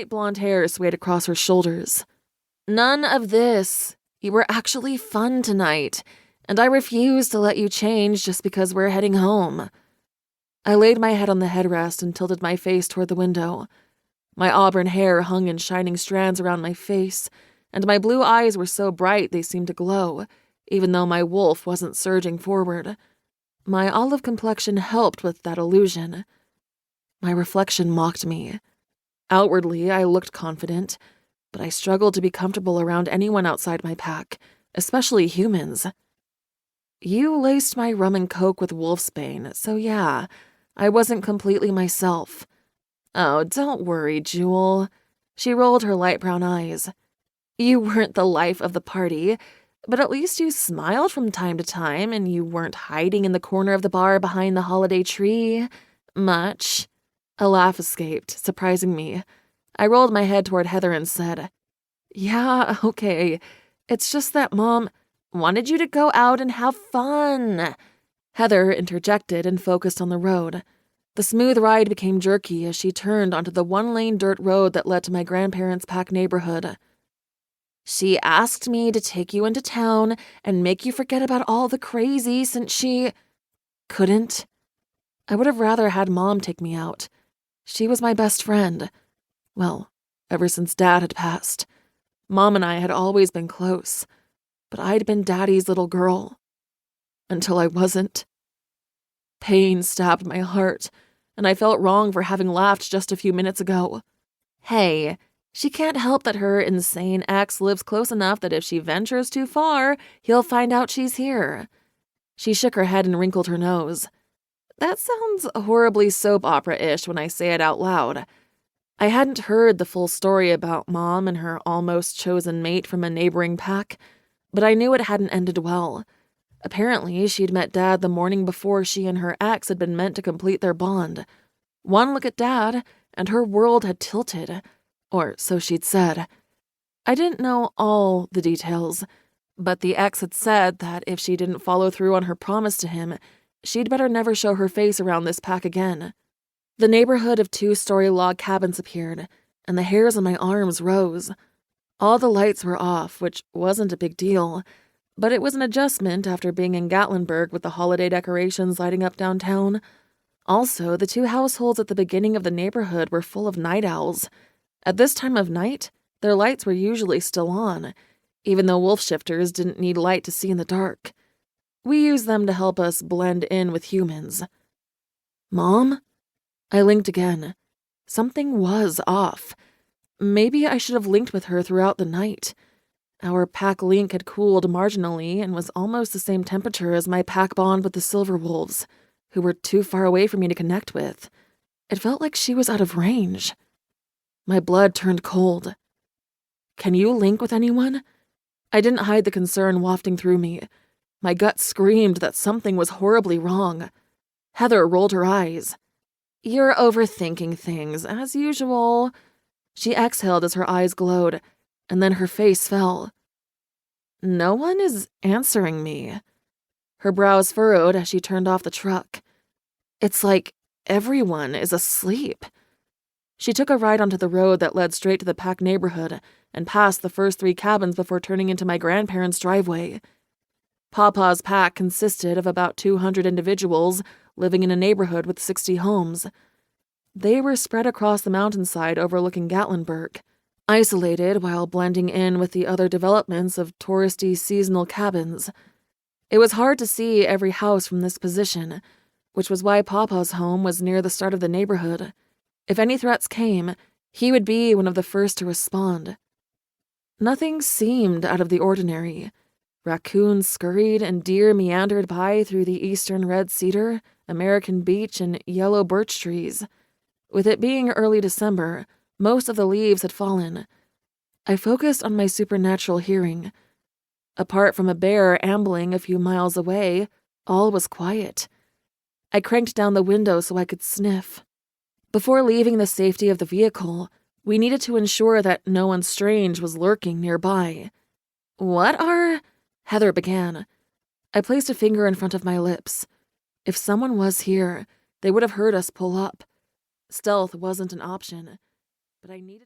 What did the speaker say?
light blonde hair swayed across her shoulders. "None of this. You were actually fun tonight, and I refuse to let you change just because we're heading home." I laid my head on the headrest and tilted my face toward the window. My auburn hair hung in shining strands around my face, and my blue eyes were so bright they seemed to glow, even though my wolf wasn't surging forward. My olive complexion helped with that illusion. My reflection mocked me. Outwardly, I looked confident, but I struggled to be comfortable around anyone outside my pack, especially humans. You laced my rum and coke with wolfsbane, so yeah, I wasn't completely myself. Oh, don't worry, Jewel. She rolled her light brown eyes. You weren't the life of the party, but at least you smiled from time to time, and you weren't hiding in the corner of the bar behind the holiday tree. Much. A laugh escaped, surprising me. I rolled my head toward Heather and said, "Yeah, okay. It's just that Mom wanted you to go out and have fun." Heather interjected and focused on the road. The smooth ride became jerky as she turned onto the one-lane dirt road that led to my grandparents' pack neighborhood. "She asked me to take you into town and make you forget about all the crazy since she couldn't. I would have rather had Mom take me out. She was my best friend. Well, ever since Dad had passed. Mom and I had always been close, but I'd been Daddy's little girl. Until I wasn't." Pain stabbed my heart, and I felt wrong for having laughed just a few minutes ago. Hey, she can't help that her insane ex lives close enough that if she ventures too far, he'll find out she's here. She shook her head and wrinkled her nose. That sounds horribly soap opera-ish when I say it out loud. I hadn't heard the full story about Mom and her almost chosen mate from a neighboring pack, but I knew it hadn't ended well. Apparently, she'd met Dad the morning before she and her ex had been meant to complete their bond. One look at Dad, and her world had tilted. Or so she'd said. I didn't know all the details, but the ex had said that if she didn't follow through on her promise to him, she'd better never show her face around this pack again. The neighborhood of 2-story log cabins appeared, and the hairs on my arms rose. All the lights were off, which wasn't a big deal, but it was an adjustment after being in Gatlinburg with the holiday decorations lighting up downtown. Also, the 2 households at the beginning of the neighborhood were full of night owls. At this time of night, their lights were usually still on, even though wolf shifters didn't need light to see in the dark. We used them to help us blend in with humans. Mom? I linked again. Something was off. Maybe I should have linked with her throughout the night. Our pack link had cooled marginally and was almost the same temperature as my pack bond with the Silver Wolves, who were too far away for me to connect with. It felt like she was out of range. My blood turned cold. "Can you link with anyone?" I didn't hide the concern wafting through me. My gut screamed that something was horribly wrong. Heather rolled her eyes. "You're overthinking things, as usual." She exhaled as her eyes glowed, and then her face fell. "No one is answering me." Her brows furrowed as she turned off the truck. "It's like everyone is asleep." She took a ride onto the road that led straight to the pack neighborhood and passed the first 3 cabins before turning into my grandparents' driveway. Papa's pack consisted of about 200 individuals living in a neighborhood with 60 homes. They were spread across the mountainside overlooking Gatlinburg, isolated while blending in with the other developments of touristy seasonal cabins. It was hard to see every house from this position, which was why Papa's home was near the start of the neighborhood. If any threats came, he would be one of the first to respond. Nothing seemed out of the ordinary. Raccoons scurried and deer meandered by through the eastern red cedar, American beech, and yellow birch trees. With it being early December, most of the leaves had fallen. I focused on my supernatural hearing. Apart from a bear ambling a few miles away, all was quiet. I cranked down the window so I could sniff. Before leaving the safety of the vehicle, we needed to ensure that no one strange was lurking nearby. "What are—" Heather began. I placed a finger in front of my lips. If someone was here, they would have heard us pull up. Stealth wasn't an option, but I needed